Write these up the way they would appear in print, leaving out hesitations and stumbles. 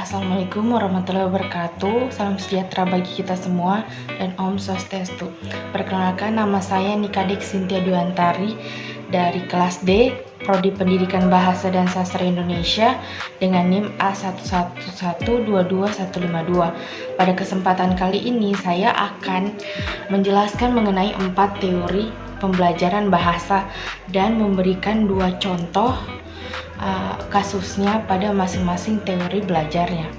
Assalamualaikum warahmatullahi wabarakatuh. Salam sejahtera bagi kita semua dan Om Swastiastu. Perkenalkan, nama saya Nikadik Cynthia Duantari dari kelas D, Prodi Pendidikan Bahasa dan Sastra Indonesia dengan NIM A111225152. Pada kesempatan kali ini saya akan menjelaskan mengenai 4 teori pembelajaran bahasa dan memberikan 2 contoh kasusnya pada masing-masing teori belajarnya.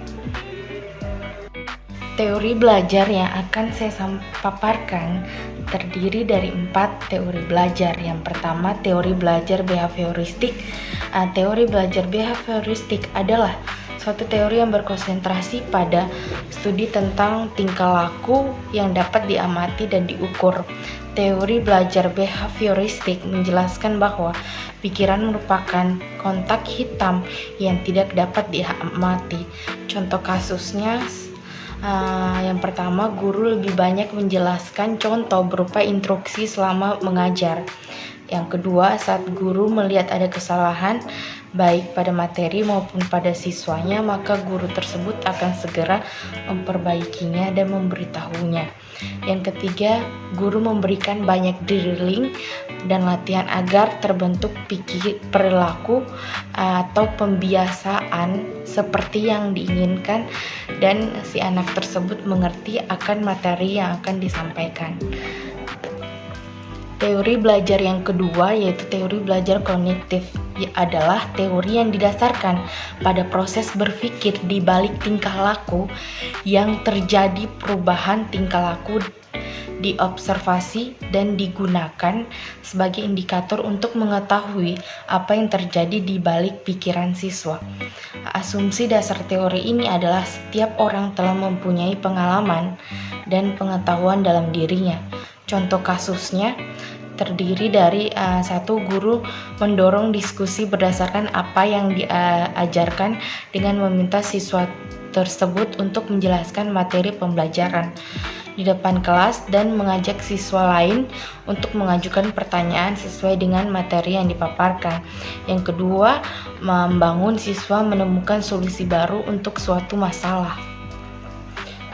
Teori belajar yang akan saya paparkan terdiri dari 4 teori belajar. Yang pertama, teori belajar behavioristik. Teori belajar behavioristik adalah suatu teori yang berkonsentrasi pada studi tentang tingkah laku yang dapat diamati dan diukur. Teori belajar behavioristik menjelaskan bahwa pikiran merupakan kontak hitam yang tidak dapat diamati. Contoh kasusnya, yang pertama, guru lebih banyak menjelaskan contoh berupa instruksi selama mengajar. Yang kedua, saat guru melihat ada kesalahan baik pada materi maupun pada siswanya, maka guru tersebut akan segera memperbaikinya dan memberitahunya. Yang ketiga, guru memberikan banyak drilling dan latihan agar terbentuk perilaku atau pembiasaan seperti yang diinginkan dan si anak tersebut mengerti akan materi yang akan disampaikan. Teori belajar yang kedua yaitu teori belajar kognitif, adalah teori yang didasarkan pada proses berpikir di balik tingkah laku yang terjadi. Perubahan tingkah laku diobservasi dan digunakan sebagai indikator untuk mengetahui apa yang terjadi di balik pikiran siswa. Asumsi dasar teori ini adalah setiap orang telah mempunyai pengalaman dan pengetahuan dalam dirinya. Contoh kasusnya terdiri dari satu, guru mendorong diskusi berdasarkan apa yang diajarkan dengan meminta siswa tersebut untuk menjelaskan materi pembelajaran di depan kelas dan mengajak siswa lain untuk mengajukan pertanyaan sesuai dengan materi yang dipaparkan. Yang kedua, membangun siswa menemukan solusi baru untuk suatu masalah.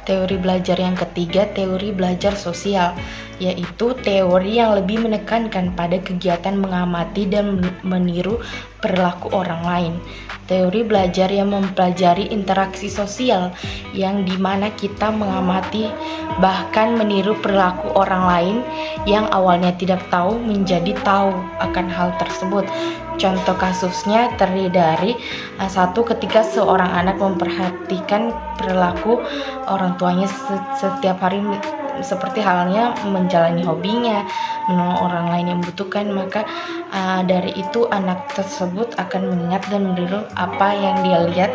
Teori belajar yang ketiga, teori belajar sosial, yaitu teori yang lebih menekankan pada kegiatan mengamati dan meniru perilaku orang lain. Teori belajar yang mempelajari interaksi sosial yang dimana kita mengamati bahkan meniru perilaku orang lain yang awalnya tidak tahu menjadi tahu akan hal tersebut. Contoh kasusnya terdiri dari satu, ketika seorang anak memperhatikan perilaku orang tuanya setiap hari, seperti halnya menjalani hobinya, menolong orang lain yang membutuhkan, maka dari itu anak tersebut akan mengingat dan meniru apa yang dia lihat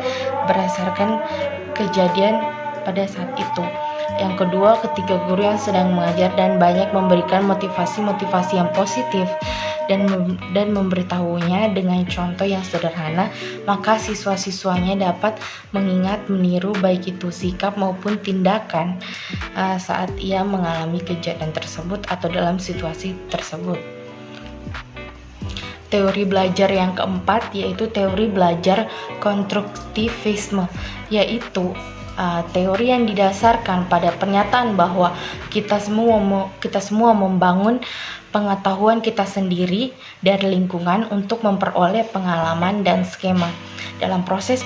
berdasarkan kejadian pada saat itu. Yang kedua, ketika guru yang sedang mengajar dan banyak memberikan motivasi-motivasi yang positif dan memberitahunya dengan contoh yang sederhana, maka siswa-siswanya dapat mengingat, meniru baik itu sikap maupun tindakan saat ia mengalami kejadian tersebut atau dalam situasi tersebut. Teori belajar yang keempat yaitu teori belajar konstruktivisme, yaitu teori yang didasarkan pada pernyataan bahwa kita semua membangun pengetahuan kita sendiri dari lingkungan untuk memperoleh pengalaman dan skema. Dalam proses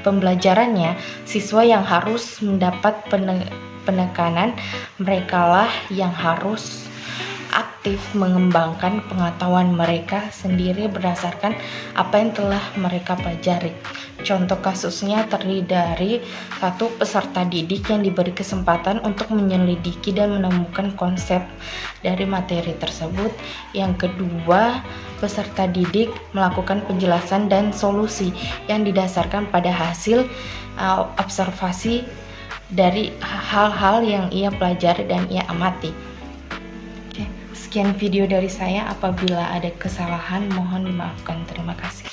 pembelajarannya, siswa yang harus mendapat penekanan, merekalah yang harus aktif mengembangkan pengetahuan mereka sendiri berdasarkan apa yang telah mereka pelajari. Contoh kasusnya terdiri dari satu, peserta didik yang diberi kesempatan untuk menyelidiki dan menemukan konsep dari materi tersebut. Yang kedua, peserta didik melakukan penjelasan dan solusi yang didasarkan pada hasil observasi dari hal-hal yang ia pelajari dan ia amati. Sekian video dari saya, apabila ada kesalahan mohon dimaafkan. Terima kasih.